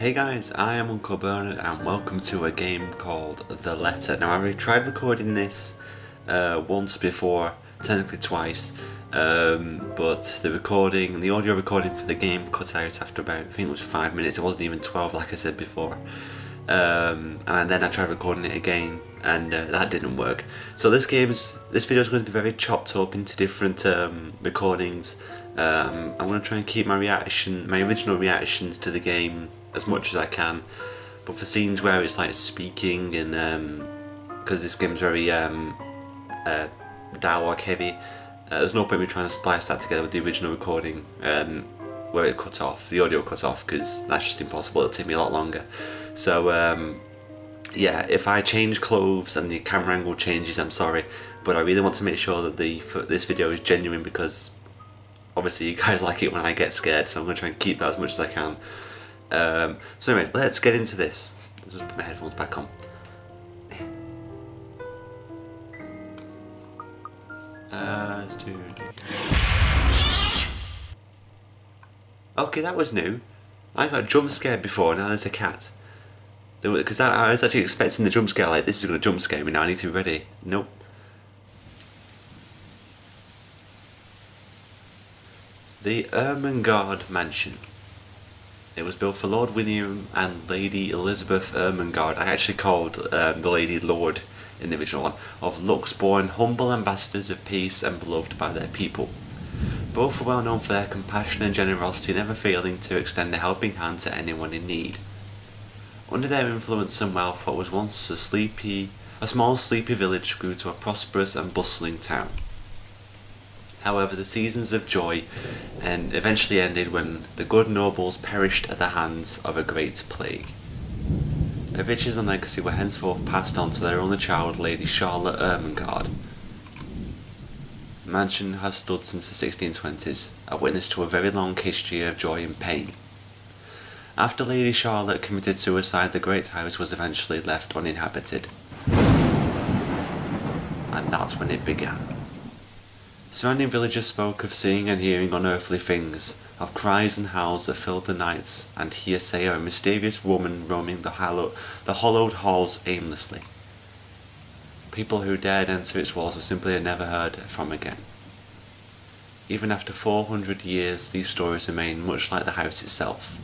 Hey guys, I am Uncle Bernard and welcome to a game called The Letter. Now I already tried recording this once before, technically twice, but the audio recording for the game cut out after about, I think it was 5 minutes, it wasn't even 12 like I said before. And then I tried recording it again and that didn't work. So this video is going to be very chopped up into different recordings. I'm going to try and keep my original reactions to the game as much as I can, but for scenes where it's like speaking and because this game's very dialogue heavy, there's no point me trying to splice that together with the original recording where it cut off, the audio cut off, because that's just impossible. It'll take me a lot longer. So yeah, if I change clothes and the camera angle changes, I'm sorry, but I really want to make sure that this video is genuine, because obviously you guys like it when I get scared, so I'm going to try and keep that as much as I can. So anyway, let's get into this. Let's just put my headphones back on. Let's do... Okay, that was new. I got jump scared before, now there's a cat. Because I was actually expecting the jump scare, like this is going to jump scare me now, I need to be ready. Nope. The Ermengarde Mansion. It was built for Lord William and Lady Elizabeth Ermengarde. I actually called the lady Lord in the original one, of Luxborn, humble ambassadors of peace and beloved by their people. Both were well known for their compassion and generosity, never failing to extend a helping hand to anyone in need. Under their influence and wealth, what was once a small sleepy village grew to a prosperous and bustling town. However, the seasons of joy eventually ended when the good nobles perished at the hands of a great plague. Their riches and legacy were henceforth passed on to their only child, Lady Charlotte Ermengarde. The mansion has stood since the 1620s, a witness to a very long history of joy and pain. After Lady Charlotte committed suicide, the great house was eventually left uninhabited. And that's when it began. Surrounding villagers spoke of seeing and hearing unearthly things, of cries and howls that filled the nights, and hearsay of a mysterious woman roaming the hollowed halls aimlessly. People who dared enter its walls were simply never heard from again. Even after 400 years, these stories remain much like the house itself.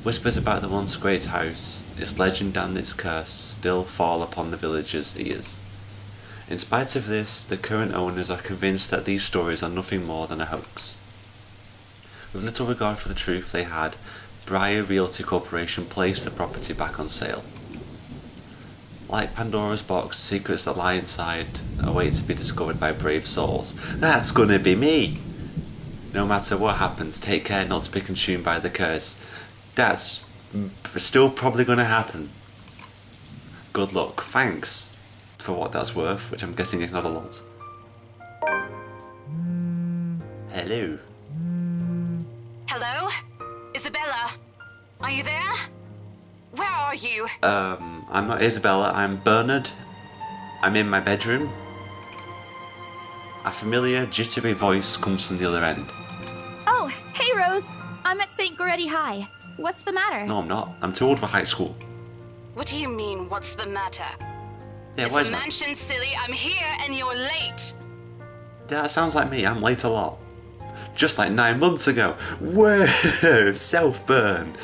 Whispers about the once great house, its legend and its curse, still fall upon the villagers' ears. In spite of this, the current owners are convinced that these stories are nothing more than a hoax. With little regard for the truth they had, Briar Realty Corporation placed the property back on sale. Like Pandora's box, secrets that lie inside await to be discovered by brave souls. That's gonna be me! No matter what happens, take care not to be consumed by the curse. That's still probably gonna happen. Good luck. Thanks for what that's worth, which I'm guessing is not a lot. Hello. Hello? Isabella? Are you there? Where are you? I'm not Isabella, I'm Bernard. I'm in my bedroom. A familiar, jittery voice comes from the other end. Oh, hey Rose. I'm at St. Goretti High. What's the matter? No, I'm not. I'm too old for high school. What do you mean, what's the matter? Yeah, It's what is the that? mansion, silly. I'm here and you're late. Yeah, that sounds like me. I'm late a lot. Just like 9 months ago. Whoa, self-burn.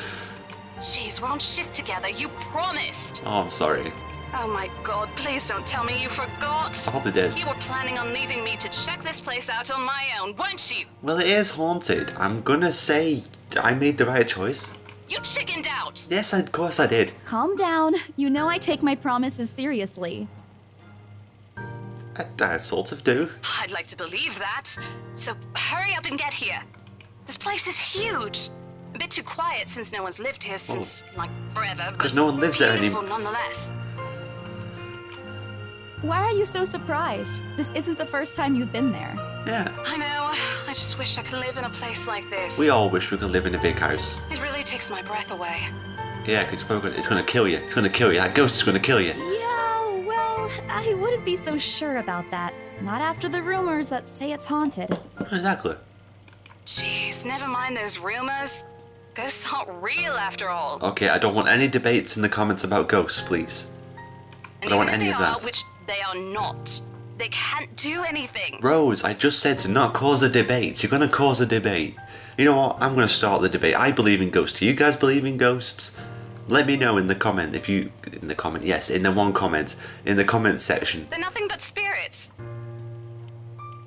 Jeez, we're on shift together. You promised. Oh, I'm sorry. Oh my god, please don't tell me you forgot. I probably did. You were planning on leaving me to check this place out on my own, weren't you? Well, it is haunted. I'm gonna say I made the right choice. You chickened out. Yes, of course I did. Calm down. You know I take my promises seriously. I sort of do. I'd like to believe that. So hurry up and get here. This place is huge. A bit too quiet since no one's lived here since, like, forever. 'Cause no one lives there beautiful anymore. nonetheless. Why are you so surprised? This isn't the first time you've been there. Yeah. I know. I just wish I could live in a place like this. We all wish we could live in a big house. It really takes my breath away. Yeah, because it's gonna kill you. It's gonna kill you. That ghost is gonna kill you. Yeah, well, I wouldn't be so sure about that. Not after the rumors that say it's haunted. Exactly. Jeez, never mind those rumors. Ghosts aren't real after all. Okay, I don't want any debates in the comments about ghosts, please. I don't want even if any they of that. are, which they are not. They can't do anything. Rose, I just said to not cause a debate. You're gonna cause a debate. You know what? I'm gonna start the debate. I believe in ghosts. Do you guys believe in ghosts? Let me know in the comment if you... In the comment, yes, in the one comment. In the comment section. They're nothing but spirits.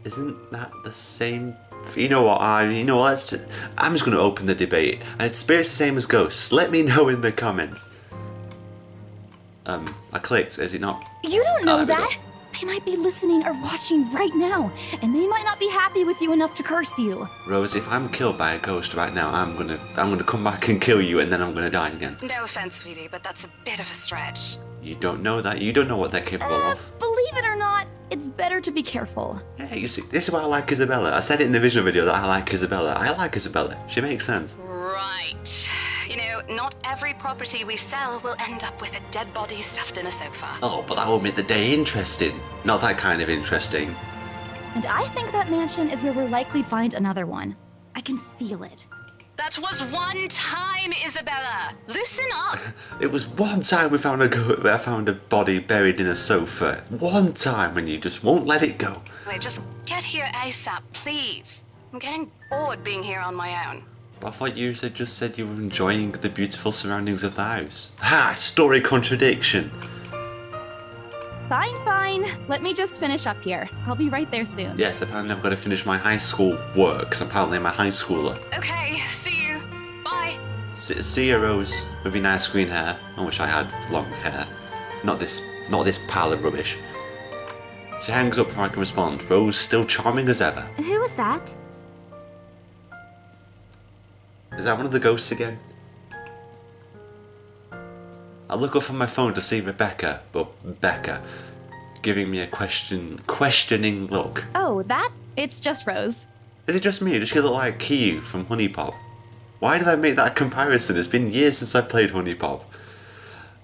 Isn't that the same... You know what? I'm just gonna open the debate. Spirits the same as ghosts. Let me know in the comments. I clicked. Is it not? You don't know there we that. They might be listening or watching right now, and they might not be happy with you enough to curse you. Rose, if I'm killed by a ghost right now, I'm gonna come back and kill you, and then I'm gonna die again. No offense, sweetie, but that's a bit of a stretch. You don't know that. You don't know what they're capable of. Believe it or not, it's better to be careful. Yeah, you see, this is why I like Isabella. I said it in the visual video that I like Isabella. I like Isabella. She makes sense. Right. You know, not every property we sell will end up with a dead body stuffed in a sofa. Oh, but that would make the day interesting. Not that kind of interesting. And I think that mansion is where we'll likely find another one. I can feel it. That was one time, Isabella. Loosen up. It was one time I found a body buried in a sofa. One time, and you just won't let it go. Wait, just get here ASAP, please. I'm getting bored being here on my own. I thought you just said you were enjoying the beautiful surroundings of the house. Ha! Story contradiction. Fine. Let me just finish up here. I'll be right there soon. Yes, apparently I've got to finish my high school work, 'cause apparently I'm a high schooler. Okay, see you. Bye. See you, Rose, with your nice green hair. I wish I had long hair. Not this pile of rubbish. She hangs up before I can respond. Rose still charming as ever. Who was that? Is that one of the ghosts again? I look up on my phone to see Rebecca, giving me a questioning look. Oh, that? It's just Rose. Is it just me, or does she look like Kiyu from Honey Pop? Why did I make that comparison? It's been years since I played Honey Pop.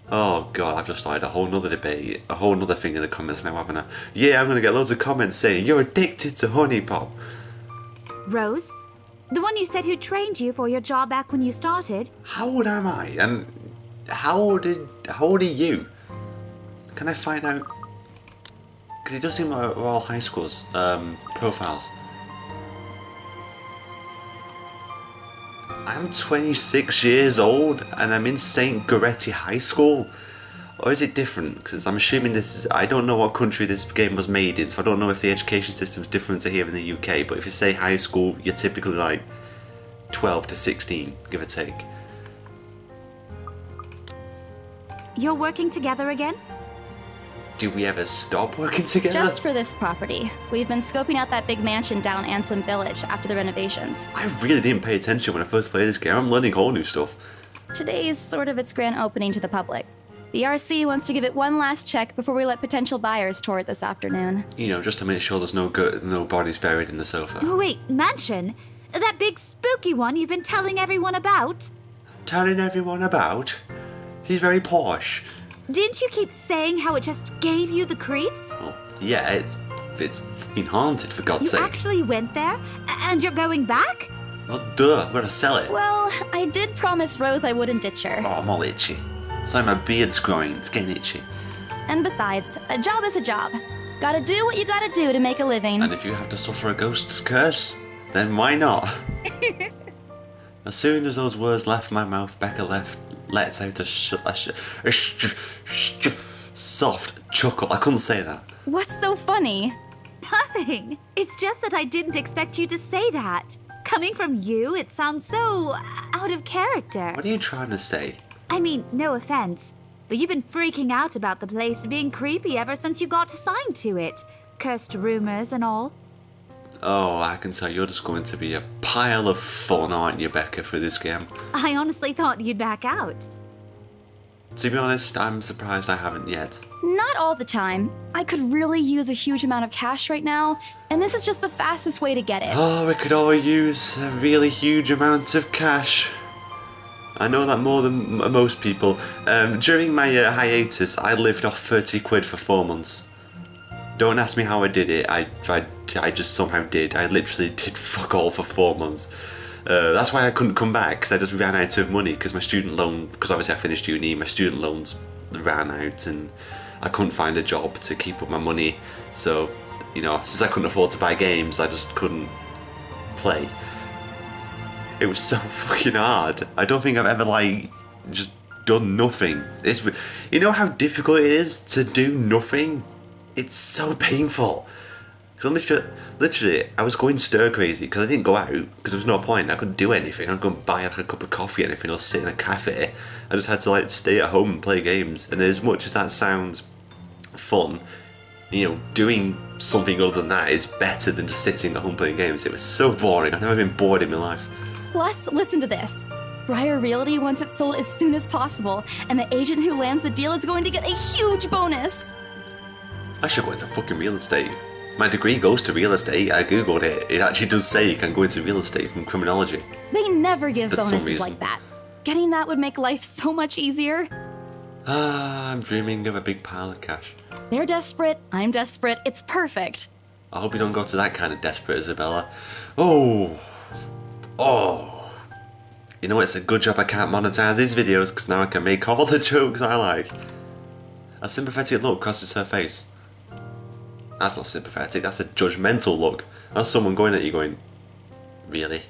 Oh god, I've just started a whole nother debate, a whole nother thing in the comments now, haven't I? Yeah, I'm gonna get loads of comments saying, you're addicted to Honey Pop. Rose? The one you said who trained you for your job back when you started? How old am I? And how old are you? Can I find out? Because it does seem like we're all high schools, profiles. I'm 26 years old and I'm in St. Goretti High School. Or is it different? Because I'm assuming this is... I don't know what country this game was made in, so I don't know if the education system's different to here in the UK, but if you say high school, you're typically like 12 to 16, give or take. You're working together again? Do we ever stop working together? Just for this property. We've been scoping out that big mansion down Ansem Village after the renovations. I really didn't pay attention when I first played this game. I'm learning whole new stuff. Today's sort of its grand opening to the public. The RC wants to give it one last check before we let potential buyers tour it this afternoon. You know, just to make sure there's no bodies buried in the sofa. Oh, wait, mansion? That big spooky one you've been telling everyone about? Telling everyone about? He's very posh. Didn't you keep saying how it just gave you the creeps? Well, yeah, it's been haunted, for God's You sake. actually went there? And you're going back? Well, duh, I've got to sell it. Well, I did promise Rose I wouldn't ditch her. Oh, I'm all itchy. It's like my beard's growing. It's getting itchy. And besides, a job is a job. Gotta do what you gotta do to make a living. And if you have to suffer a ghost's curse, then why not? As soon as those words left my mouth, Becca lets out a soft chuckle. I couldn't say that. What's so funny? Nothing. It's just that I didn't expect you to say that. Coming from you, it sounds so out of character. What are you trying to say? I mean, no offense, but you've been freaking out about the place being creepy ever since you got assigned to it. Cursed rumors and all. Oh, I can tell you're just going to be a pile of fun, aren't you, Becca, for this game? I honestly thought you'd back out. To be honest, I'm surprised I haven't yet. Not all the time. I could really use a huge amount of cash right now, and this is just the fastest way to get it. Oh, we could all use a really huge amount of cash. I know that more than most people. During my hiatus, I lived off 30 quid for 4 months. Don't ask me how I did it. I just somehow did. I literally did fuck all for 4 months. That's why I couldn't come back, because I just ran out of money, because my student loan, because obviously I finished uni, my student loans ran out and I couldn't find a job to keep up my money. So, you know, since I couldn't afford to buy games, I just couldn't play. It was so fucking hard. I don't think I've ever, like, just done nothing. You know how difficult it is to do nothing? It's so painful. Because literally, I was going stir crazy because I didn't go out because there was no point. I couldn't do anything. I couldn't buy like a cup of coffee or anything or sit in a cafe. I just had to like stay at home and play games. And as much as that sounds fun, you know, doing something other than that is better than just sitting at home playing games. It was so boring. I've never been bored in my life. Plus, listen to this. Briar Realty wants it sold as soon as possible, and the agent who lands the deal is going to get a huge bonus. I should go into fucking real estate. My degree goes to real estate. I googled it. It actually does say you can go into real estate from criminology. They never give For some bonuses reason. like that. Getting that would make life so much easier. I'm dreaming of a big pile of cash. They're desperate, I'm desperate, it's perfect. I hope you don't go to that kind of desperate, Isabella. Oh. You know, it's a good job I can't monetize these videos, because now I can make all the jokes I like. A sympathetic look crosses her face. That's not sympathetic, that's a judgmental look. That's someone going at you going, really?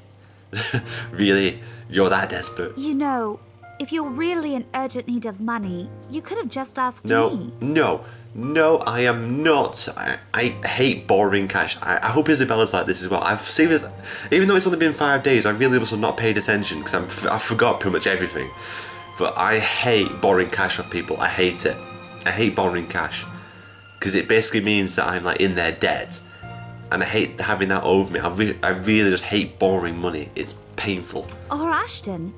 Really? You're that desperate? You know, if you're really in urgent need of money, you could have just asked me. No, I am not. I hate borrowing cash. I hope Isabella's like this as well. I've seriously, even though it's only been 5 days, I really must have not paid attention because I forgot pretty much everything. But I hate borrowing cash off people. I hate it. I hate borrowing cash because it basically means that I'm like in their debt, and I hate having that over me. I really just hate borrowing money. It's painful. Or Ashton.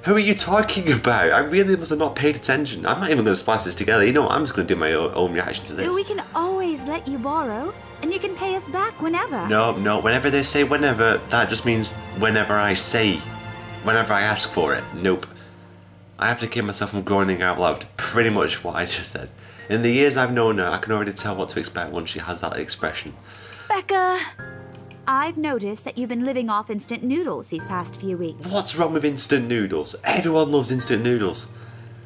Who are you talking about? I really must have not paid attention. I'm not even going to splice this together. You know what? I'm just going to do my own reaction to this. We can always let you borrow, and you can pay us back whenever. No. Whenever they say whenever, that just means whenever I ask for it. Nope. I have to keep myself from groaning out loud. Pretty much what I just said. In the years I've known her, I can already tell what to expect once she has that expression. Becca! I've noticed that you've been living off instant noodles these past few weeks. What's wrong with instant noodles? Everyone loves instant noodles.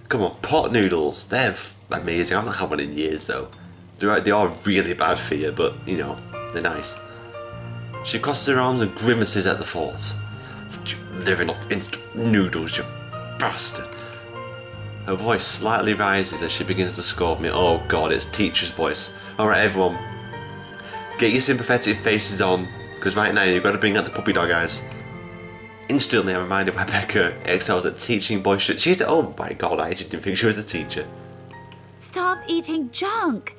Come on, pot noodles. They're amazing. I've not had one in years though. They are really bad for you, but you know, they're nice. She crosses her arms and grimaces at the thought. Living off instant noodles, you bastard. Her voice slightly rises as she begins to scold me. Oh god, it's teacher's voice. Alright everyone, get your sympathetic faces on, because right now you've got to bring out the puppy dog eyes. Instantly I'm reminded why Becca excels at teaching boys. She's, oh my god, I actually didn't think she was a teacher. Stop eating junk.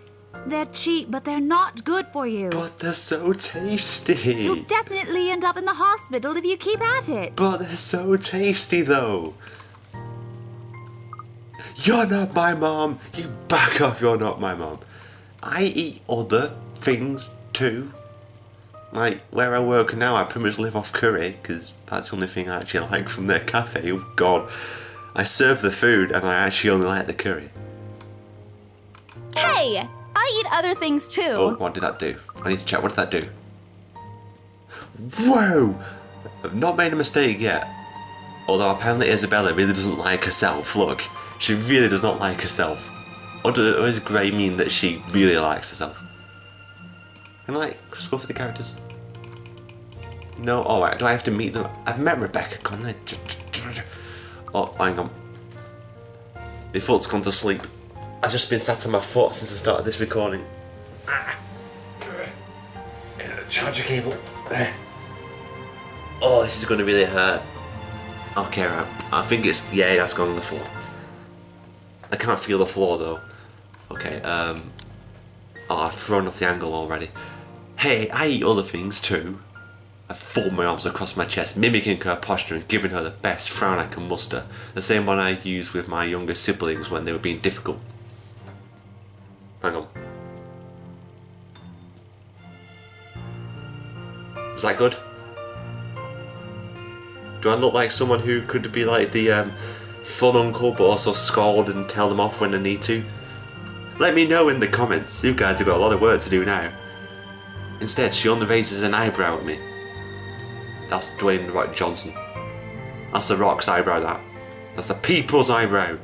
They're cheap, but they're not good for you. But they're so tasty. You'll definitely end up in the hospital if you keep at it. But they're so tasty though. You're not my mom. You back off, you're not my mom. I eat other things too. Like where I work now, I pretty much live off curry because that's the only thing I actually like from their cafe. Oh god. I serve the food and I actually only like the curry. Hey! I eat other things too. Oh, what did that do? I need to check. What did that do? Whoa! I've not made a mistake yet. Although apparently Isabella really doesn't like herself. Look, she really does not like herself. Or does Grey mean that she really likes herself? Can I like just go for the characters? No? Alright, do I have to meet them? I've met Rebecca, can't I? Oh, hang on. My foot's gone to sleep. I've just been sat on my foot since I started this recording. Charger cable. Oh, this is going to really hurt. Okay, right. I think it's, yeah, that's gone on the floor. I can't feel the floor though. Okay, oh, I've thrown off the angle already. Hey, I eat other things too. I fold my arms across my chest, mimicking her posture and giving her the best frown I can muster. The same one I used with my younger siblings when they were being difficult. Hang on. Is that good? Do I look like someone who could be like the fun uncle but also scold and tell them off when I need to? Let me know in the comments. You guys have got a lot of work to do now. Instead, she only raises an eyebrow at me. That's Dwayne The Rock Johnson. That's The Rock's eyebrow, that. That's the people's eyebrow.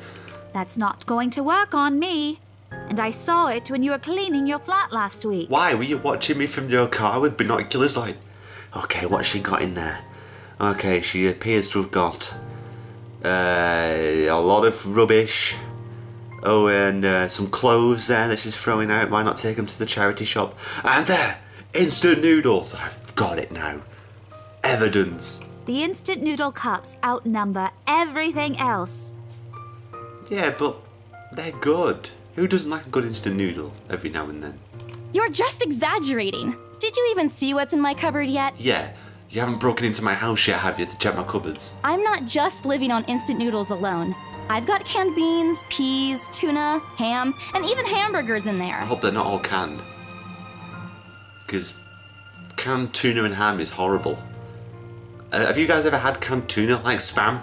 That's not going to work on me. And I saw it when you were cleaning your flat last week. Why? Were you watching me from your car with binoculars like... Okay, what's she got in there? Okay, she appears to have got... a lot of rubbish. Oh, and some clothes there that she's throwing out. Why not take them to the charity shop? And there! Instant noodles! I've got it now. Evidence. The instant noodle cups outnumber everything else. Yeah, but they're good. Who doesn't like a good instant noodle every now and then? You're just exaggerating. Did you even see what's in my cupboard yet? Yeah, you haven't broken into my house yet, have you, to check my cupboards? I'm not just living on instant noodles alone. I've got canned beans, peas, tuna, ham, and even hamburgers in I there. hope they're not all canned. Because canned tuna and ham is horrible. Have you guys ever had canned tuna, like Spam?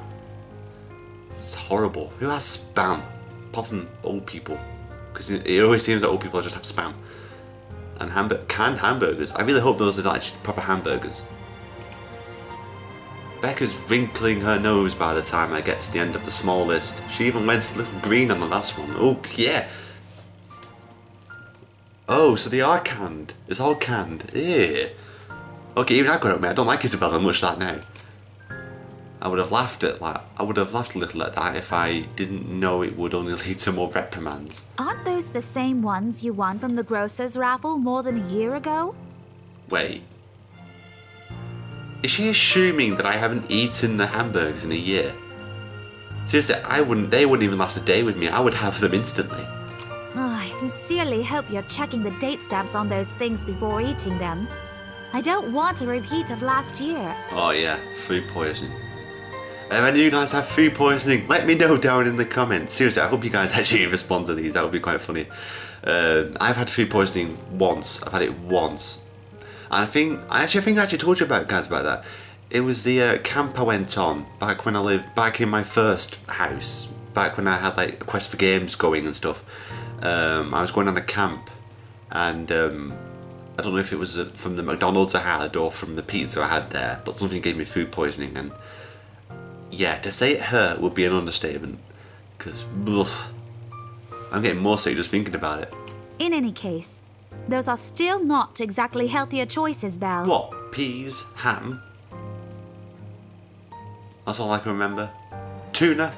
It's horrible. Who has Spam? Apart from old people. Because it always seems that old people just have Spam. And canned hamburgers. I really hope those are actually proper hamburgers. Becca's wrinkling her nose by the time I get to the end of the small list. She even went a little green on the last one. Oh, yeah. Oh, so they are canned. It's all canned. Ew. Okay, even I've got it with me. I don't like Isabella much like now. I would have laughed a little at that if I didn't know it would only lead to more reprimands. Aren't those the same ones you won from the grocer's raffle more than a year ago? Wait. Is she assuming that I haven't eaten the hamburgers in a year? Seriously, they wouldn't even last a day with me. I would have them instantly. Oh, I sincerely hope you're checking the date stamps on those things before eating them. I don't want a repeat of last year. Oh yeah, food poisoning. If any of you guys have food poisoning, let me know down in the comments. Seriously, I hope you guys actually respond to these. That would be quite funny. I've had food poisoning once. I've had it once. And I think I actually told you about that. It was the camp I went on back when I lived back in my first house. Back when I had like a Quest for Games going and stuff. I was going on a camp, and I don't know if it was from the McDonald's I had or from the pizza I had there, but something gave me food poisoning, and yeah, to say it hurt would be an understatement, because I'm getting more sick just thinking about it. In any case, those are still not exactly healthier choices, Belle. What? Peas? Ham? That's all I can remember. Tuna?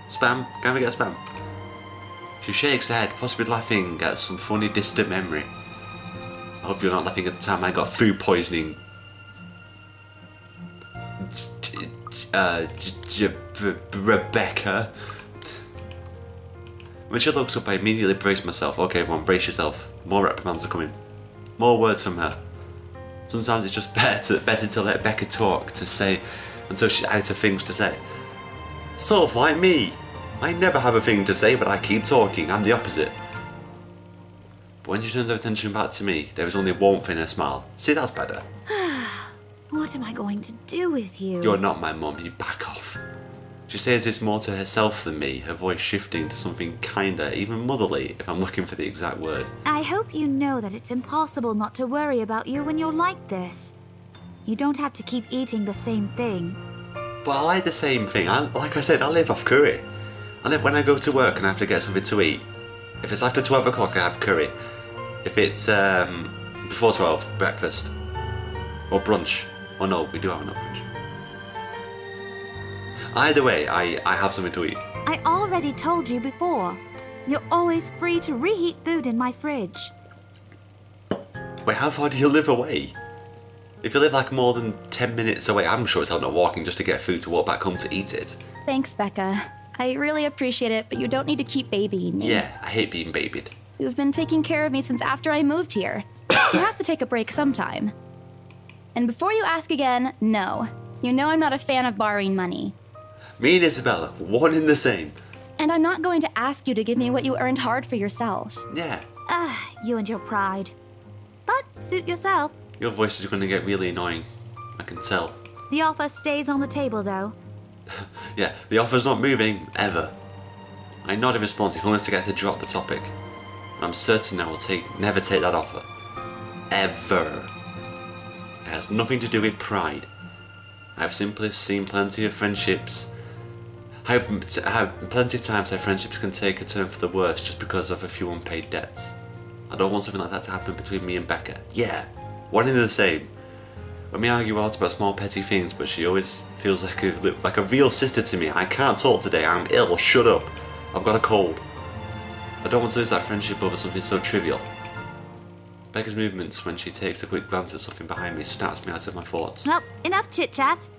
Spam? Can we get Spam? She shakes her head, possibly laughing at some funny distant memory. I hope you're not laughing at the time I got food poisoning. Rebecca. When she looks up, I immediately brace myself. Okay, everyone, brace yourself. More reprimands are coming. More words from her. Sometimes it's just better to let Becca talk, to say until she's out of things to say. Sort of like me. I never have a thing to say, but I keep talking. I'm the opposite. But when she turns her attention back to me, there is only warmth in her smile. See, that's better. What am I going to do with you? You're not my mum, you back off. She says this more to herself than me, her voice shifting to something kinder, even motherly, if I'm looking for the exact word. I hope you know that it's impossible not to worry about you when you're like this. You don't have to keep eating the same thing. But I like the same thing. Like I said, I live off curry. When I go to work and I have to get something to eat, if it's after 12 o'clock, I have curry. If it's before 12, breakfast. Or brunch. Oh no, we do have enough brunch. Either way, I have something to eat. I already told you before. You're always free to reheat food in my fridge. Wait, how far do you live away? If you live like more than 10 minutes away, I'm sure it's not walking just to get food to walk back home to eat it. Thanks, Becca. I really appreciate it, but you don't need to keep babying me. Yeah, I hate being babied. You've been taking care of me since after I moved here. You have to take a break sometime. And before you ask again, no. You know I'm not a fan of borrowing money. Me and Isabella, one in the same. And I'm not going to ask you to give me what you earned hard for yourself. Yeah. You and your pride. But suit yourself. Your voice is going to get really annoying. I can tell. The offer stays on the table, though. Yeah, the offer's not moving, ever. I nod in response if only to get to drop the topic. And I'm certain I will never take that offer. Ever. It has nothing to do with pride. I've simply seen plenty of friendships. Plenty of times how friendships can take a turn for the worse just because of a few unpaid debts. I don't want something like that to happen between me and Becca. Yeah, one and the same. When we argue a lot about small petty things, but she always feels like a real sister to me. I can't talk today, I'm ill, shut up. I've got a cold. I don't want to lose that friendship over something so trivial. Becca's movements when she takes a quick glance at something behind me snaps me out of my thoughts. Well, enough chit-chat.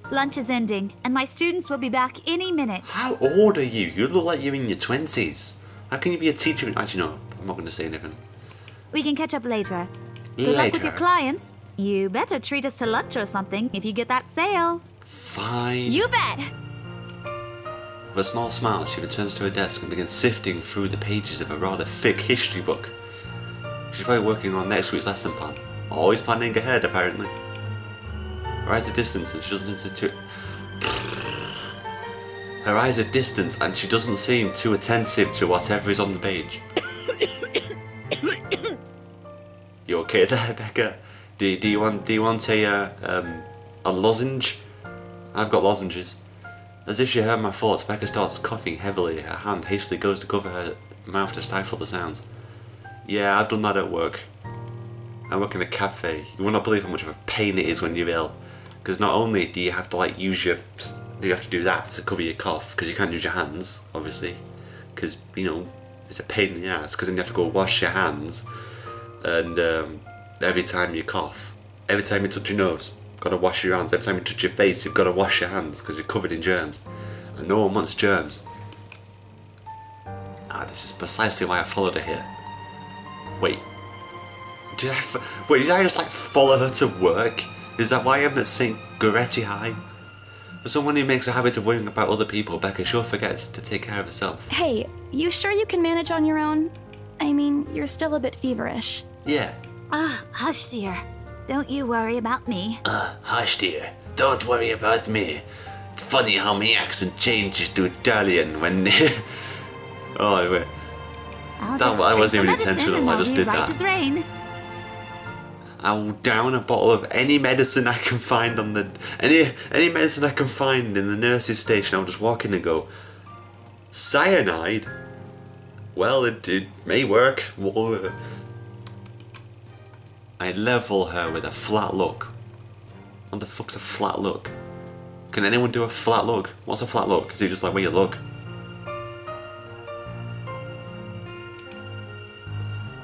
Lunch is ending, and my students will be back any minute. How old are you? You look like you're in your 20s. How can you be a teacher? Actually, no, I'm not going to say anything. We can catch up later. Good luck with your clients. You better treat us to lunch or something if you get that sale. Fine. You bet! With a small smile, she returns to her desk and begins sifting through the pages of a rather thick history book. She's probably working on next week's lesson plan. Always planning ahead, apparently. Her eyes are distant and she doesn't seem too attentive to whatever is on the page. You okay there, Becca? Do you want a lozenge? I've got lozenges. As if she heard my thoughts, Becca starts coughing heavily. Her hand hastily goes to cover her mouth to stifle the sounds. Yeah, I've done that at work. I work in a cafe. You will not believe how much of a pain it is when you're ill. Because not only do you have to you have to do that to cover your cough, because you can't use your hands, obviously. Because, it's a pain in the ass, because then you have to go wash your hands. And every time you cough, every time you touch your nose, you've got to wash your hands. Every time you touch your face, you've got to wash your hands, because you're covered in germs. And no one wants germs. This is precisely why I followed her here. Wait, did I just follow her to work? Is that why I'm at St. Goretti High? For someone who makes a habit of worrying about other people, Becca sure forgets to take care of herself. Hey, you sure you can manage on your own? I mean, you're still a bit feverish. Yeah. Hush, dear. Don't you worry about me. Hush dear, don't worry about me. It's funny how my accent changes to Italian when... Oh, wait. I wasn't even intentional, I just did that. As rain. I will down a bottle of any medicine I can find on the... Any medicine I can find in the nurse's station. I'll just walk in and go, cyanide? Well, it may work. I level her with a flat look. What the fuck's a flat look? Can anyone do a flat look? What's a flat look? Is it just where you look?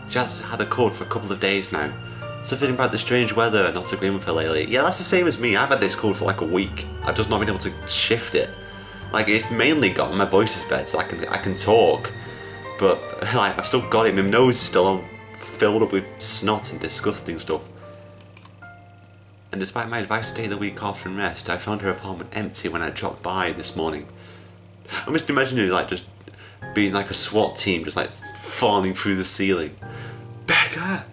She has had a cold for a couple of days now. Something about the strange weather not agreeing with her lately. Yeah, that's the same as me. I've had this cold for a week. I've just not been able to shift it. It's mainly got my voice is better. I can talk, but I've still got it. My nose is still all filled up with snot and disgusting stuff. And despite my advice to take the week off and rest, I found her apartment empty when I dropped by this morning. I must imagine her just being like a SWAT team, just falling through the ceiling. Becca!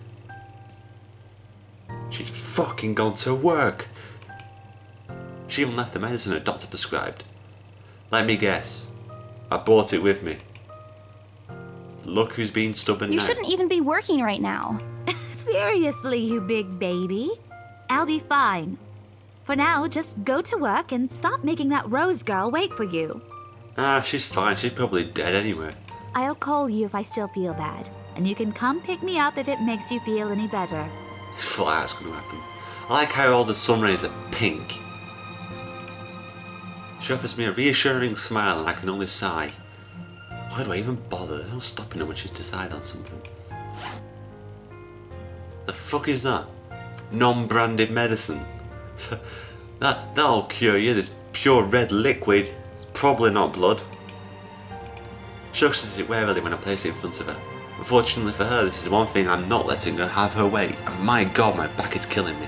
She's fucking gone to work. She even left the medicine her doctor prescribed. Let me guess. I brought it with me. Look who's being stubborn now. You shouldn't even be working right now. Seriously, you big baby. I'll be fine. For now, just go to work and stop making that Rose girl wait for you. She's fine. She's probably dead anyway. I'll call you if I still feel bad, and you can come pick me up if it makes you feel any better. Flat out's gonna happen. I like how all the sun rays are pink. She offers me a reassuring smile and I can only sigh. Why do I even bother? There's no stopping her when she's decided on something. The fuck is that? Non-branded medicine. That'll cure you, this pure red liquid. It's probably not blood. She looks at it warily when I place it in front of her. Unfortunately for her, this is one thing I'm not letting her have her way. And my god, my back is killing me.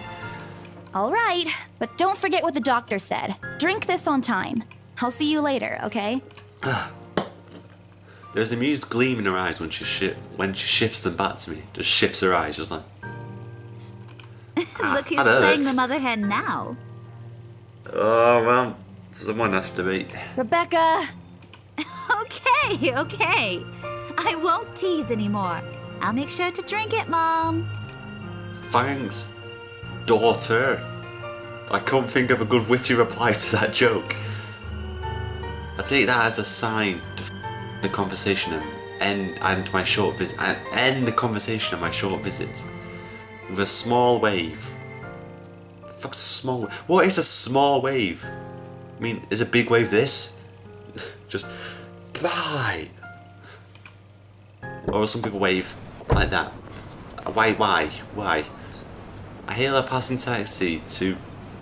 All right, but don't forget what the doctor said. Drink this on time. I'll see you later, okay? There's an amused gleam in her eyes when she shifts them back to me. Just shifts her eyes, just like... Look who's playing the mother hen now. Oh, well, someone has to be. Rebecca! Okay. I won't tease anymore. I'll make sure to drink it, Mom. Thanks, daughter. I can't think of a good witty reply to that joke. I take that as a sign to the conversation and end my short visit. And end the conversation of my short visit with a small wave. Fuck's a small wave? What is a small wave? I mean, is a big wave this? Just bye. Or some people wave like that. Why? I hail a passing taxi to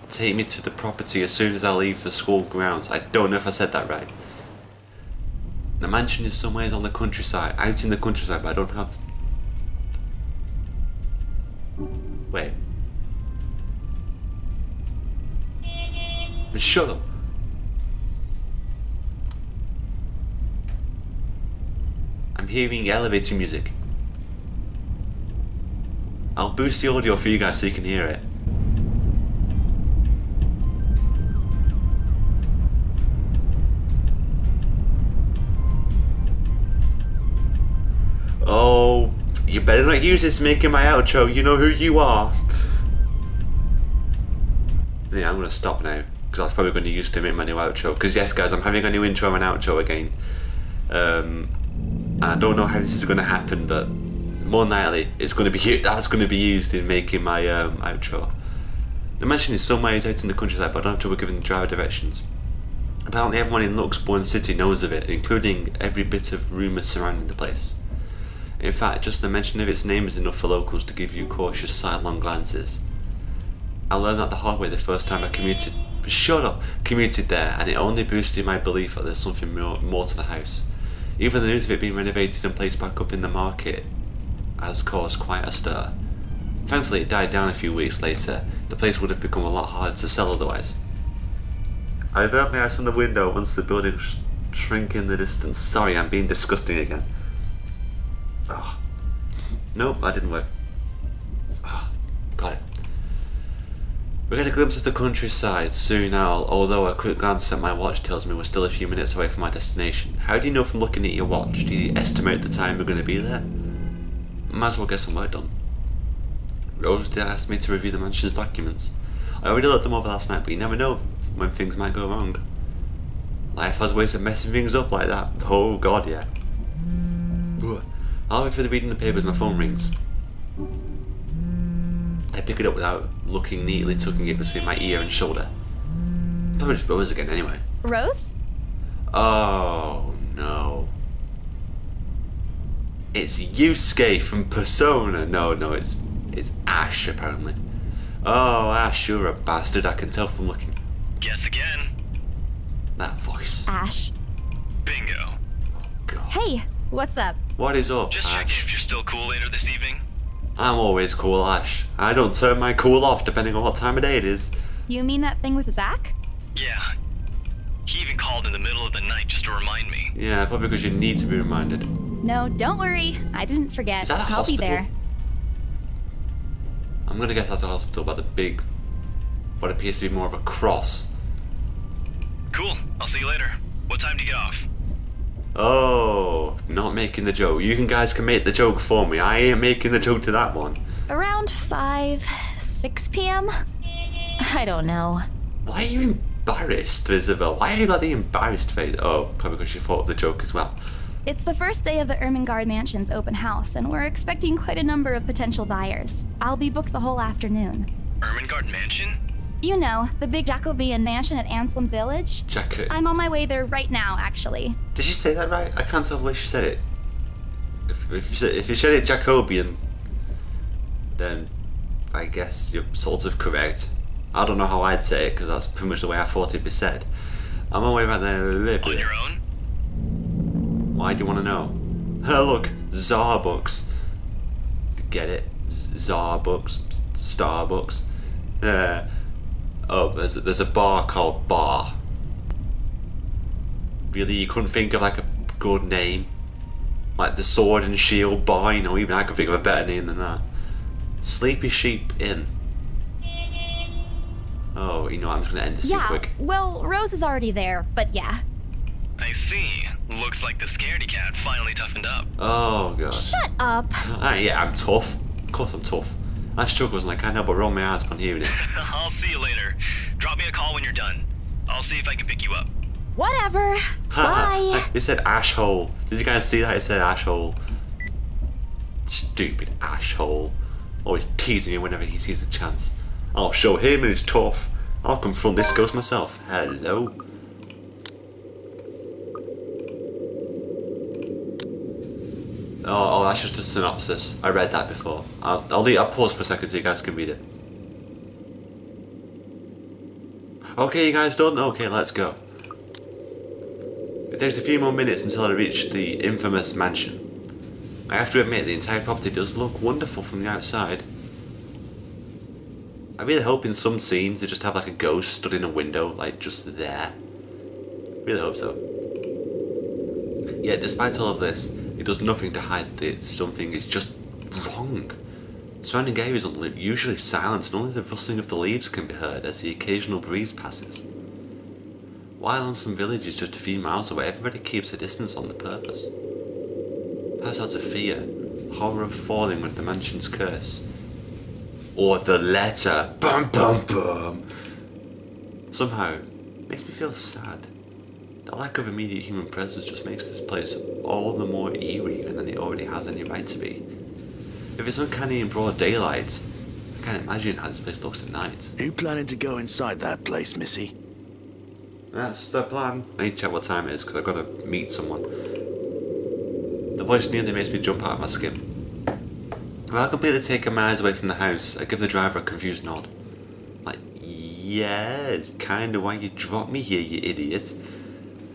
take me to the property as soon as I leave the school grounds. I don't know if I said that right. The mansion is somewhere on the countryside, out in the countryside, but I don't have... Wait. Shut up. I'm hearing elevator music. I'll boost the audio for you guys so you can hear it. Oh, you better not use this making my outro. You know who you are. Yeah, I'm gonna stop now because I was probably going to use to make my new outro. Because yes, guys, I'm having a new intro and outro again. I don't know how this is going to happen, but more than likely, that's going to be used in making my outro. The mansion is somewhere out in the countryside, but I don't have trouble giving the driver directions. Apparently, everyone in Luxbourne City knows of it, including every bit of rumours surrounding the place. In fact, just the mention of its name is enough for locals to give you cautious sidelong glances. I learned that the hard way the first time I commuted there, and it only boosted my belief that there's something more to the house. Even the news of it being renovated and placed back up in the market has caused quite a stir. Thankfully it died down a few weeks later. The place would have become a lot harder to sell otherwise. I burned my eyes from the window once the building shrink in the distance. Sorry, I'm being disgusting again. Oh. Nope, that didn't work. Oh, got it. We get a glimpse of the countryside soon now, although a quick glance at my watch tells me we're still a few minutes away from my destination. How do you know from looking at your watch? Do you estimate the time we're going to be there? Might as well get some work done. Rose did ask me to review the mansion's documents. I already looked them over last night, but you never know when things might go wrong. Life has ways of messing things up like that. Oh god, yeah. I'll wait for the reading the papers, my phone rings. I pick it up without looking, neatly tucking it between my ear and shoulder. Probably just Rose again anyway. Rose? Oh no. It's Yusuke from Persona. No, it's Ash apparently. Oh Ash, you're a bastard, I can tell from looking. Guess again. That voice. Ash. Bingo. Oh god. Hey, what's up? What is up, Just checking Ash? if you're still cool later this evening. I'm always cool, Ash. I don't turn my cool off depending on what time of day it is. You mean that thing with Zach? Yeah. He even called in the middle of the night just to remind me. Yeah, probably because you need to be reminded. No, don't worry. I didn't forget. Is that a I'll be hospital? there. I'm gonna get out of hospital by the big, what appears to be more of a cross. Cool. I'll see you later. What time do you get off? Oh, not making the joke. You guys can make the joke for me. I ain't making the joke to that one. Around 6 p.m.? I don't know. Why are you embarrassed, Isabel? Why have you got the embarrassed face? Oh, probably because you thought of the joke as well. It's the first day of the Ermengarde Mansion's open house, and we're expecting quite a number of potential buyers. I'll be booked the whole afternoon. Ermengarde Mansion? You know, the big Jacobean mansion at Anselm Village? I'm on my way there right now, actually. Did she say that right? I can't tell the way she said it. If you said it Jacobean, then I guess you're sort of correct. I don't know how I'd say it, because that's pretty much the way I thought it'd be said. I'm on my way right there. On your own? Why do you want to know? Look, Zarbooks. Get it? Zarbooks. Starbucks. Oh, there's a bar called Bar. Really, you couldn't think of like a good name? Like the Sword and Shield Bar, you know, even I could think of a better name than that. Sleepy Sheep Inn. Oh, you know, I'm just gonna end this real quick. Well, Rose is already there, but yeah. I see. Looks like the scaredy cat finally toughened up. Oh god. Shut up! Yeah, I'm tough. Of course I'm tough. That struggles and I can't help but roll my eyes upon hearing it. I'll see you later. Drop me a call when you're done. I'll see if I can pick you up. Whatever. Bye. It said ashhole. Did you guys see that? It said ashhole. Stupid ashhole. Always teasing me whenever he sees a chance. I'll show him who's tough. I'll confront this ghost myself. Hello. Oh, that's just a synopsis. I read that before. I'll pause for a second so you guys can read it. Okay, you guys done? Okay, let's go. It takes a few more minutes until I reach the infamous mansion. I have to admit, the entire property does look wonderful from the outside. I really hope in some scenes they just have like a ghost stood in a window, like just there. Really hope so. Yet, despite all of this, it does nothing to hide that something is just wrong. The surrounding areas are usually silent and only the rustling of the leaves can be heard as the occasional breeze passes. While in some villages just a few miles away, everybody keeps a distance on the purpose. Perhaps out of fear, horror of falling under the mansion's curse. Or the letter. Bum bum bum. Somehow, it makes me feel sad. The lack of immediate human presence just makes this place all the more eerie than it already has any right to be. If it's uncanny in broad daylight, I can't imagine how this place looks at night. Are you planning to go inside that place, Missy? That's the plan. I need to check what time it is because I've got to meet someone. The voice nearly makes me jump out of my skin. While completely taking my eyes away from the house, I give the driver a confused nod. Like, yeah, it's kinda why you dropped me here, you idiot.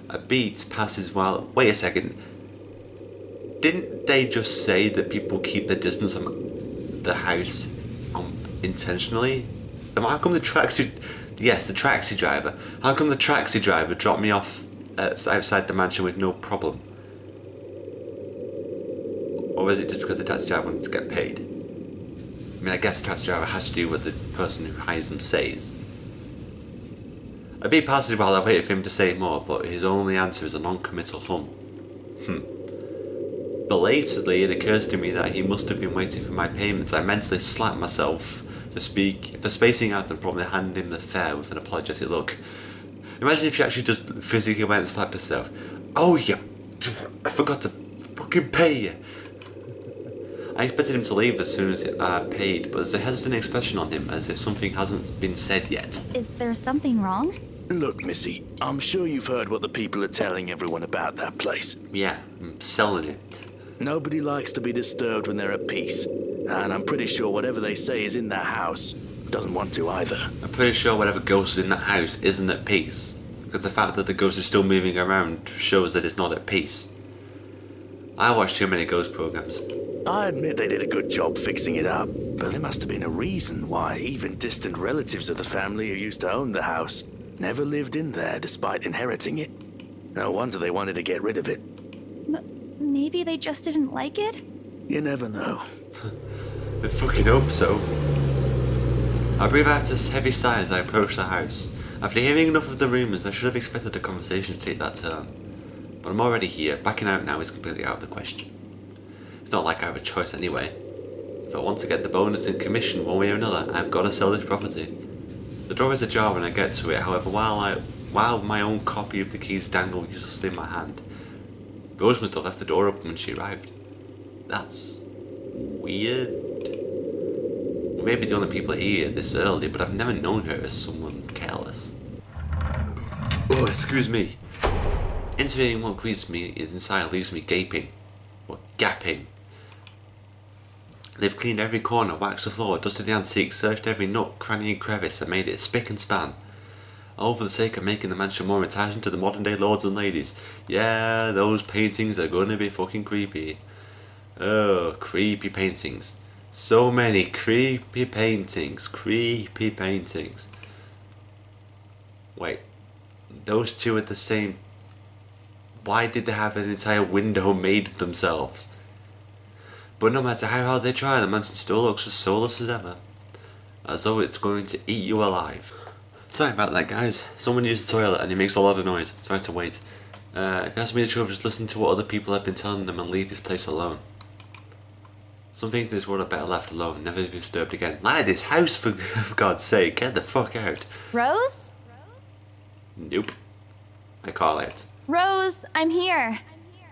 A beat passes while... Wait a second. Didn't they just say that people keep their distance from the house intentionally? Then how come the taxi... Yes, the taxi driver. How come the taxi driver dropped me off outside the mansion with no problem? Or is it just because the taxi driver wanted to get paid? I mean, I guess the taxi driver has to do what the person who hires them says. A beat passes while I wait for him to say more, but his only answer is a non-committal hum. Belatedly, it occurs to me that he must have been waiting for my payments. I mentally slap myself for spacing out and probably handed him the fare with an apologetic look. Imagine if you actually just physically went and slapped yourself. Oh yeah, I forgot to fucking pay you. I expected him to leave as soon as I've paid, but there's a hesitant expression on him as if something hasn't been said yet. Is there something wrong? Look, Missy, I'm sure you've heard what the people are telling everyone about that place. Yeah, I'm selling it. Nobody likes to be disturbed when they're at peace. And I'm pretty sure whatever they say is in that house doesn't want to either. I'm pretty sure whatever ghost is in that house isn't at peace. Because the fact that the ghost is still moving around shows that it's not at peace. I watch too many ghost programs. I admit they did a good job fixing it up, but there must have been a reason why even distant relatives of the family who used to own the house never lived in there despite inheriting it. No wonder they wanted to get rid of it. Maybe they just didn't like it? You never know. I fucking hope so. I breathe out a heavy sigh as I approach the house. After hearing enough of the rumours, I should have expected the conversation to take that turn. But I'm already here. Backing out now is completely out of the question. It's not like I have a choice anyway. If I want to get the bonus in commission one way or another, I've got to sell this property. The door is ajar when I get to it, however, while my own copy of the keys dangle uselessly in my hand, Rose must have left the door open when she arrived. That's weird. We may be the only people here this early, but I've never known her as someone careless. Oh, excuse me. Entering what greets me inside leaves me gaping. Or gapping. They've cleaned every corner, waxed the floor, dusted the antique, searched every nook, cranny and crevice, and made it spick and span. All for the sake of making the mansion more enticing to the modern day lords and ladies. Yeah, those paintings are gonna be fucking creepy. Oh, creepy paintings. So many creepy paintings. Creepy paintings. Wait, those two are the same. Why did they have an entire window made of themselves? But no matter how hard they try, the mansion still looks as soulless as ever. As though it's going to eat you alive. Sorry about that, guys. Someone used the toilet and it makes a lot of noise, so I had to wait. If you ask me the truth, just listen to what other people have been telling them and leave this place alone. Some things in this world are better left alone, never to be disturbed again. Like this house, for God's sake, get the fuck out. Rose? Nope. I call it. Rose, I'm here.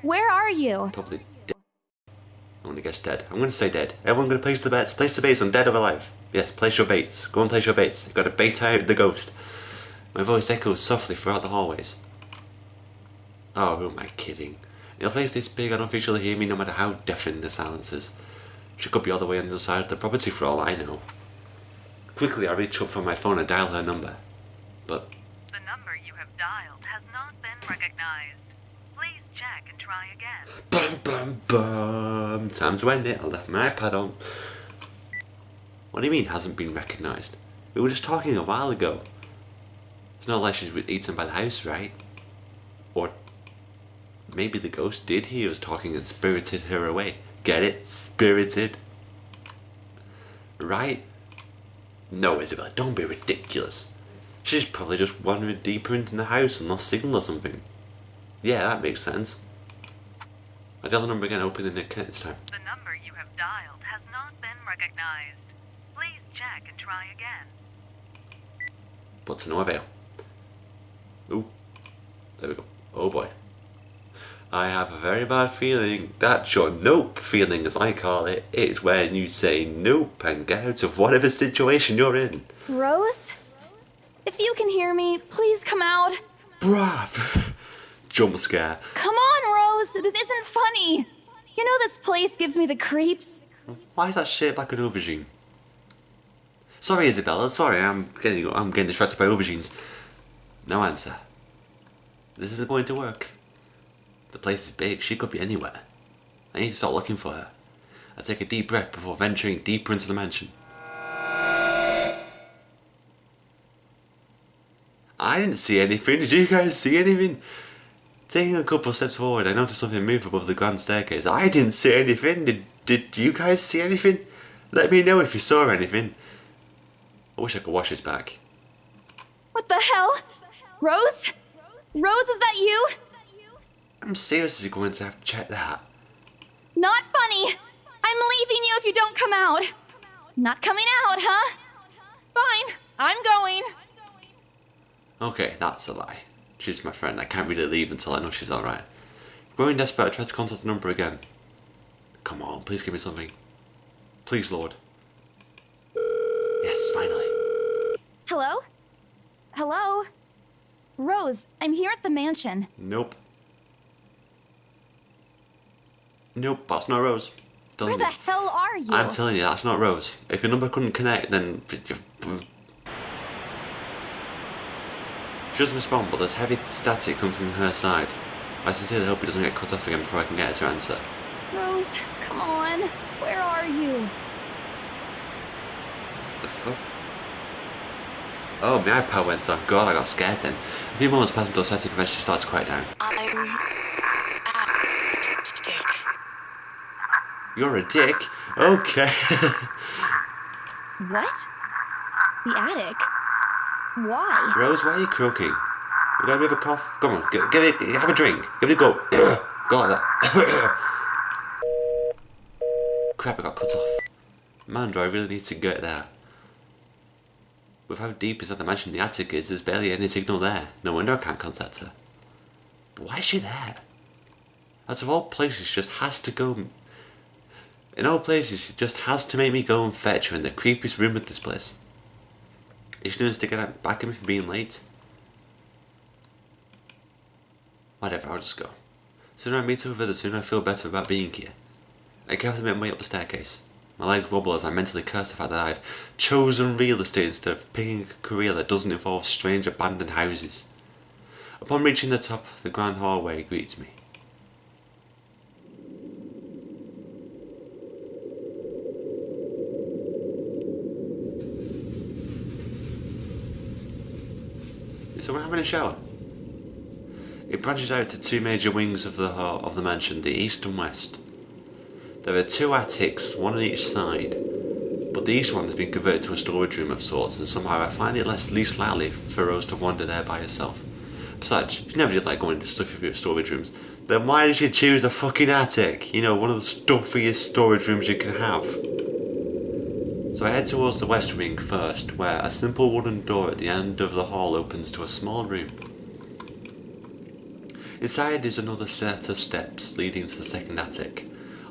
Where are you? Probably dead. I'm gonna guess dead. I'm gonna say dead. Everyone gonna place the bets. Place the baits on dead or alive. Yes, place your baits. Go and place your baits. You've got to bait out the ghost. My voice echoes softly throughout the hallways. Oh, who am I kidding? In a place this big, I don't think she'll hear me no matter how deafening the silence is. She could be all the way on the other side of the property for all I know. Quickly, I reach up for my phone and dial her number. But The number you have dialed has not been recognized. Please check and try again. bum bum bum. Time to end it. I left my iPad on. What do you mean hasn't been recognised? We were just talking a while ago. It's not like she's eaten by the house, right? Or maybe the ghost did hear us talking and spirited her away. Get it? Spirited. Right? No, Isabella, don't be ridiculous. She's probably just wandered deeper into the house and lost signal or something. Yeah, that makes sense. I dial the number again, hoping the connect this time. The number you have dialed has not been recognized. Please check and try again. But to no avail. Ooh, there we go. Oh boy. I have a very bad feeling. That's your nope feeling, as I call it. It's when you say nope and get out of whatever situation you're in. Rose? If you can hear me, please come out. Bruh. Jump scare. Come on, Rose. This isn't funny. You know this place gives me the creeps. Why is that shaped like an aubergine? Sorry, Isabella. Sorry, I'm getting distracted by aubergines. No answer. This isn't going to work. The place is big. She could be anywhere. I need to start looking for her. I take a deep breath before venturing deeper into the mansion. I didn't see anything. Did you guys see anything? Taking a couple of steps forward, I noticed something move above the grand staircase. I didn't see anything. Did you guys see anything? Let me know if you saw anything. I wish I could watch this back. What the hell? Rose? Rose, is that you? I'm seriously going to have to check that. Not funny. I'm leaving you if you don't come out. Not coming out, huh? Fine, I'm going. Okay, that's a lie. She's my friend. I can't really leave until I know she's alright. Growing desperate, I tried to contact the number again. Come on, please give me something. Please, Lord. Yes, finally. Hello? Hello? Rose, I'm here at the mansion. Nope. Nope, that's not Rose. Where Telling the you. hell are you? I'm telling you, that's not Rose. If your number couldn't connect, then... She doesn't respond, but there's heavy static coming from her side. I sincerely hope it doesn't get cut off again before I can get her to answer. Rose, come on. Where are you? The fuck? Oh, my iPad went off. God, I got scared then. A few moments passed until static eventually started to quiet down. I'm a dick. You're a dick? Okay. What? The attic? Why? Rose, why are you croaking? You got a bit of a cough? Come on, give it, have a drink. Give it a go. Go like that. Crap, I got cut off. Man, do I really need to get there? With how deep inside the mansion the attic is, there's barely any signal there. No wonder I can't contact her. But why is she there? Out of all places, she just has to go... In all places, she just has to make me go and fetch her in the creepiest room of this place. Is she doing this to get back at me for being late? Whatever, I'll just go. The sooner I meet up with her, the sooner I feel better about being here. I carefully make my way up the staircase. My legs wobble as I mentally curse the fact that I've chosen real estate instead of picking a career that doesn't involve strange abandoned houses. Upon reaching the top, the grand hallway greets me. Is someone having a shower? It branches out to two major wings of the mansion, the east and west. There are two attics, one on each side, but the east one has been converted to a storage room of sorts, and somehow I find it least likely for Rose to wander there by herself. Besides, she never did like going into stuffy storage rooms. Then why did she choose a fucking attic? You know, one of the stuffiest storage rooms you can have. So I head towards the west wing first, where a simple wooden door at the end of the hall opens to a small room. Inside is another set of steps leading to the second attic.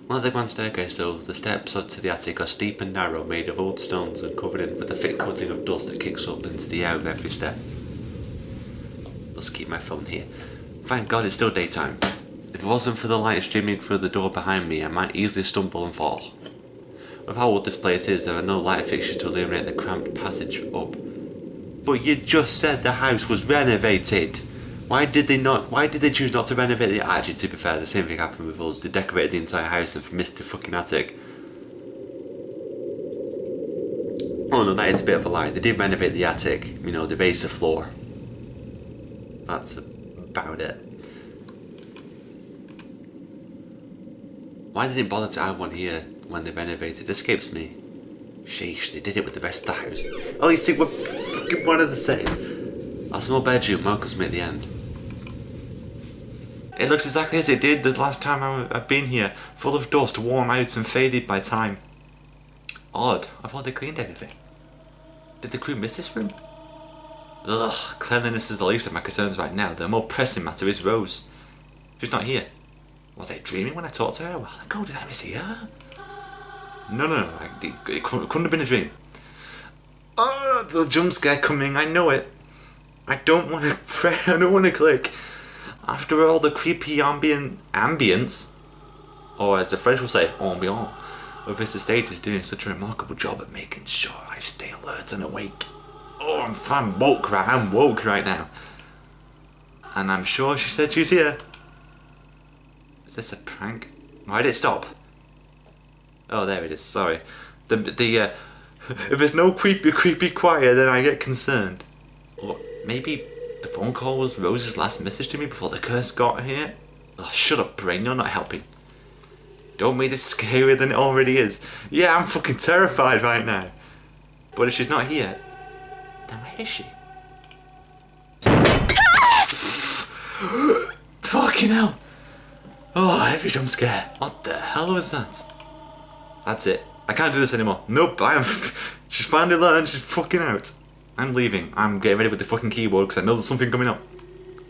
Unlike the grand staircase though, the steps up to the attic are steep and narrow, made of old stones and covered in with a thick coating of dust that kicks up into the air with every step. Let's keep my phone here. Thank God it's still daytime. If it wasn't for the light streaming through the door behind me, I might easily stumble and fall. With how old this place is, there are no light fixtures to illuminate the cramped passage up. But you just said the house was renovated! Why did they choose not to renovate the attic? Actually, to be fair, the same thing happened with us. They decorated the entire house and missed the fucking attic. Oh no, that is a bit of a lie. They did renovate the attic. You know, they raised the floor. That's about it. Why they didn't bother to add one here when they renovated escapes me. Sheesh, they did it with the rest of the house. Oh, you see, we're fucking one of the same. Our small bedroom welcomes me at the end. It looks exactly as it did the last time I've been here, full of dust, worn out and faded by time. Odd, I thought they cleaned everything. Did the crew miss this room? Ugh, cleanliness is the least of my concerns right now. The more pressing matter is Rose. She's not here. Was I dreaming when I talked to her a while ago? Did I mishear her? No, it couldn't have been a dream. Oh, the jump scare coming, I know it. I don't want to pray, I don't want to click. After all the creepy ambience, or as the French will say, ambiance, of this estate is doing such a remarkable job at making sure I stay alert and awake. Oh, I'm woke right now. And I'm sure she said she's here. Is this a prank? Why did it stop? Oh, there it is, sorry. If there's no creepy choir, then I get concerned. Or maybe the phone call was Rose's last message to me before the curse got here? Oh, shut up, brain, you're not helping. Don't make this scarier than it already is. Yeah, I'm fucking terrified right now. But if she's not here, then where is she? Fucking hell. Oh, every jump scare. What the hell was that? That's it. I can't do this anymore. Nope, she's finally learned, she's fucking out. I'm leaving. I'm getting ready with the fucking keyboard because I know there's something coming up.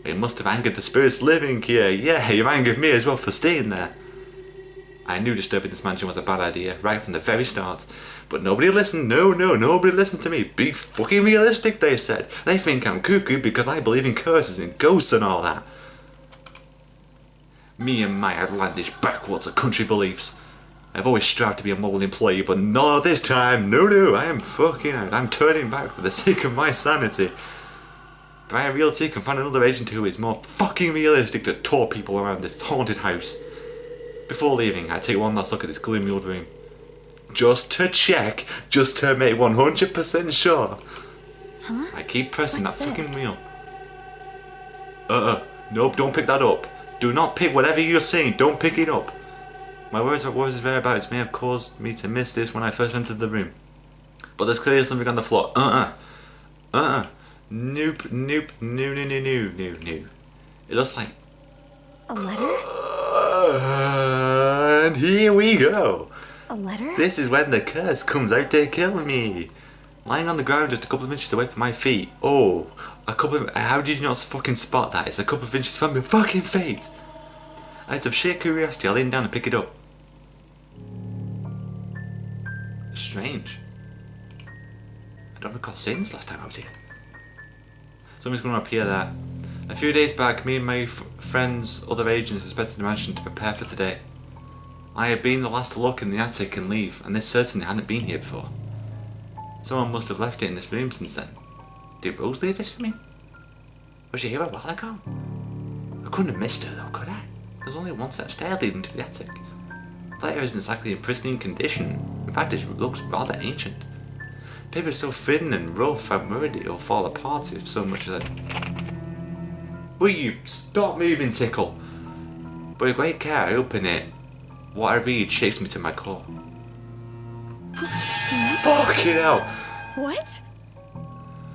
It must have angered the spirits living here. Yeah, you've angered me as well for staying there. I knew disturbing this mansion was a bad idea right from the very start. But nobody listened. No, nobody listened to me. Be fucking realistic, they said. They think I'm cuckoo because I believe in curses and ghosts and all that. Me and my outlandish backwater country beliefs. I've always strived to be a model employee, but not this time. No, I am fucking out. I'm turning back for the sake of my sanity. Brian Realty can find another agent who is more fucking realistic to tour people around this haunted house. Before leaving, I take one last look at this gloomy old room. Just to check, just to make 100% sure. Huh? I keep pressing What's that fucking this? wheel. Nope, don't pick that up. Do not pick whatever you're saying, don't pick it up. My words about Rose's whereabouts may have caused me to miss this when I first entered the room. But there's clearly something on the floor. Nope. No. It looks like... A letter? And here we go. A letter? This is when the curse comes out to kill me. Lying on the ground just a couple of inches away from my feet. Oh, how did you not fucking spot that? It's a couple of inches from your fucking feet. Out of sheer curiosity, I lean down and pick it up. Strange. I don't recall seeing this last time I was here. Something's going to appear there. A few days back, me and my friends, other agents, inspected the mansion to prepare for today. I had been the last to look in the attic and leave, and this certainly hadn't been here before. Someone must have left it in this room since then. Did Rose leave this for me? Was she here a while ago? I couldn't have missed her though, could I? There's only one set of stairs leading to the attic. The letter isn't exactly in pristine condition. In fact, it looks rather ancient. The paper is so thin and rough, I'm worried it'll fall apart if so much as I... Will you stop moving, Tickle? But with great care, I open it. What I read shakes me to my core. Fucking hell! What?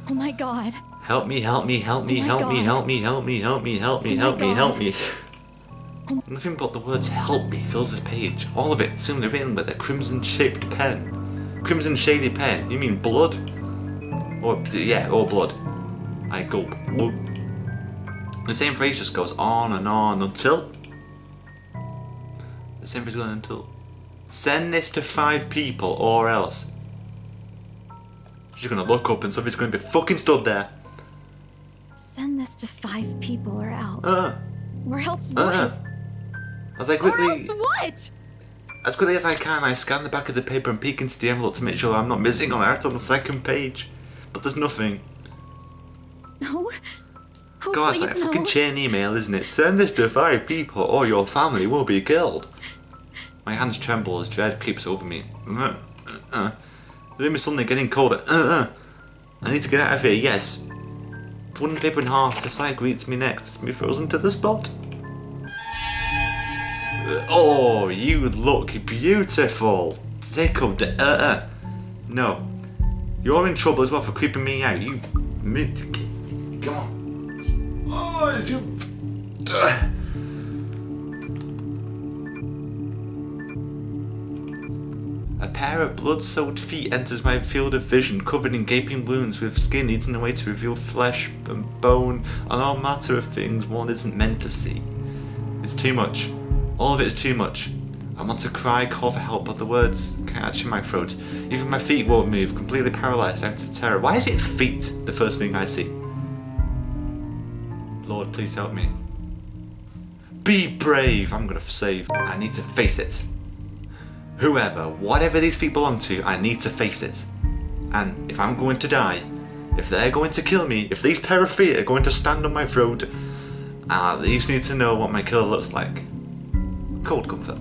Oh my god. Help me, help me, help me, Oh my help me, God. help me, help me, help me, help me, Oh my help me, God. help me. Nothing but the words help me fills this page. All of it seemingly written with a crimson shaped pen. Crimson shaded pen. You mean blood? Or blood. I gulp. Whoop. The same phrase just goes on and on until. The same phrase goes on until. Send this to 5 people or else. She's gonna look up and somebody's gonna be fucking stood there. Send this to 5 people or else. Or else what? As I Or quickly, else what? as quickly as I can, I scan the back of the paper and peek into the envelope to make sure I'm not missing on out on the second page. But there's nothing. No. Oh, God, it's please, like a fucking no. chain email, isn't it? Send this to 5 people or your family will be killed. My hands tremble as dread creeps over me. The room is suddenly getting colder. I need to get out of here, yes. Folding the paper in half, the sight greets me next. It's me frozen to the spot. Oh, you look beautiful. Tickled. No. You're in trouble as well for creeping me out. You. Come on. Oh, you. A pair of blood-soaked feet enters my field of vision, covered in gaping wounds with skin eaten away to reveal flesh and bone and all matter of things one isn't meant to see. It's too much. All of it is too much. I want to cry, call for help, but the words catch in my throat. Even my feet won't move, completely paralysed out of terror. Why is it feet the first thing I see? Lord, please help me. Be brave! I'm gonna save. I need to face it. Whoever, whatever these feet belong to, I need to face it. And if I'm going to die, if they're going to kill me, if these pair of feet are going to stand on my throat, I at least need to know what my killer looks like. Cold comfort.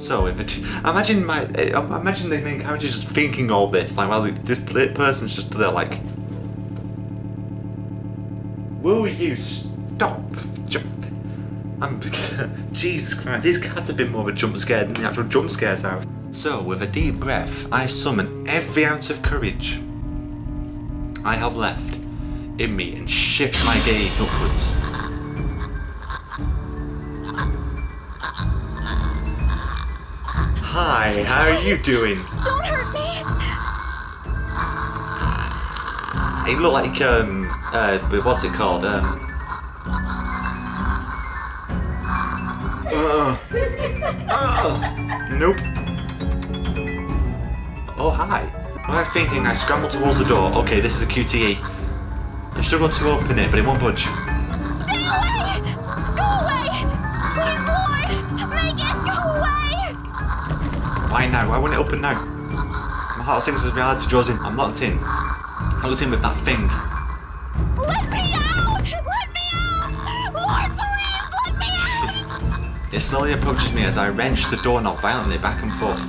So, imagine the main character just thinking all this, like, while this person's just there, like, will you stop? Jesus Christ, these cats have been more of a jump scare than the actual jump scares have. So, with a deep breath, I summon every ounce of courage I have left in me and shift my gaze upwards. Hi, how are you doing? Don't hurt me. You look like, what's it called? Nope. Oh, hi. I'm thinking I scrambled towards the door. Okay, this is a QTE. I struggled to open it, but it won't budge. Stay away! Go away! Please, Lord! Make it go away! Why now? Why won't it open now? My heart sinks as reality draws in. I'm locked in. Locked in with that thing. Let me out! Let me out! Lord, please, let me out! It slowly approaches me as I wrench the doorknob violently back and forth.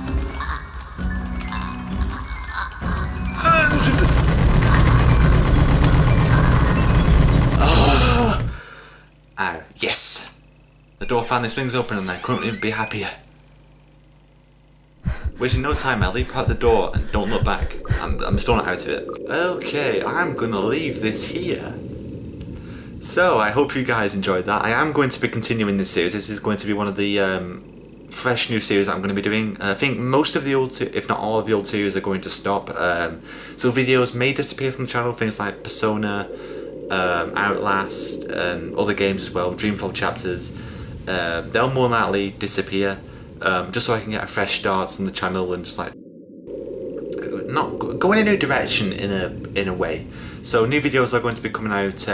Ow, yes! The door finally swings open and I couldn't be happier. Wasting no time, I leap out the door and don't look back. I'm still not out of it. Okay, I'm gonna leave this here. So, I hope you guys enjoyed that. I am going to be continuing this series. This is going to be one of the fresh new series that I'm going to be doing. I think most of the old, if not all of the old series are going to stop. So videos may disappear from the channel, things like Persona, Outlast, and other games as well, Dreamfall chapters. They'll more likely disappear, just so I can get a fresh start on the channel and just like not go in a new direction in a way. So new videos are going to be coming out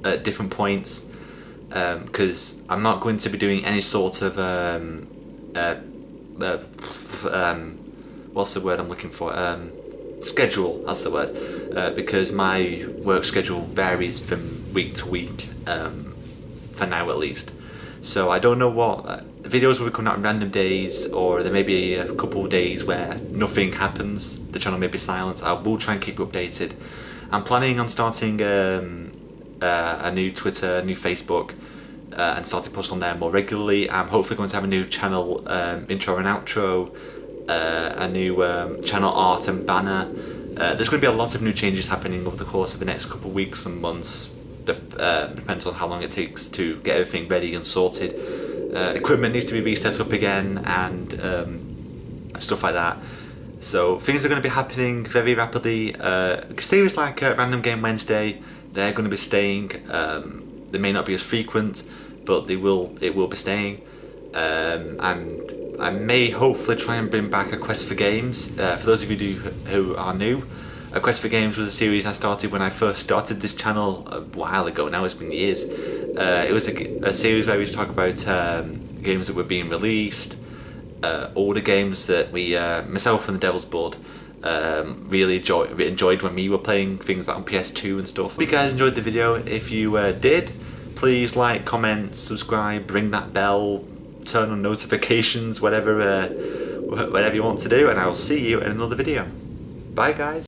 at different points, because I'm not going to be doing any sort of what's the word I'm looking for? Schedule, that's the word, because my work schedule varies from week to week, for now at least. So I don't know what videos will be coming out on random days, or there may be a couple of days where nothing happens, the channel may be silent. I will try and keep you updated. I'm planning on starting a new Twitter, a new Facebook, and starting posts on there more regularly. I'm hopefully going to have a new channel intro and outro, a new channel art and banner, There's going to be a lot of new changes happening over the course of the next couple of weeks and months. Depends on how long it takes to get everything ready and sorted. Equipment needs to be reset up again and stuff like that. So things are going to be happening very rapidly. Series like Random Game Wednesday, they're going to be staying. They may not be as frequent, but it will be staying. And I may hopefully try and bring back A Quest for Games. For those of you who are new, A Quest for Games was a series I started when I first started this channel a while ago. Now it's been years. It was a series where we talk about games that were being released, older games that we, myself and the Devil's Blood, really enjoyed when we were playing things like on PS2 and stuff. Hope you guys enjoyed the video. If you did, please like, comment, subscribe, ring that bell, turn on notifications, whatever you want to do, and I will see you in another video. Bye guys.